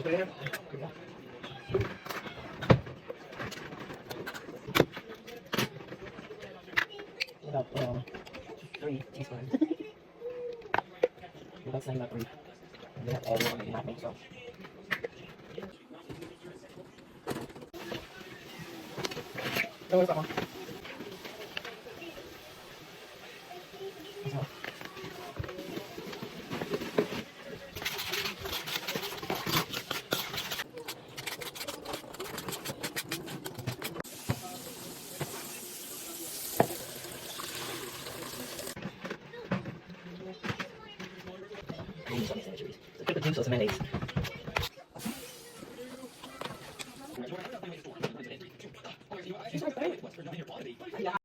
About 3 teaspoons. About saying about 3. And then add water and not so. No, where's that one? Put the juice or some mayonnaise.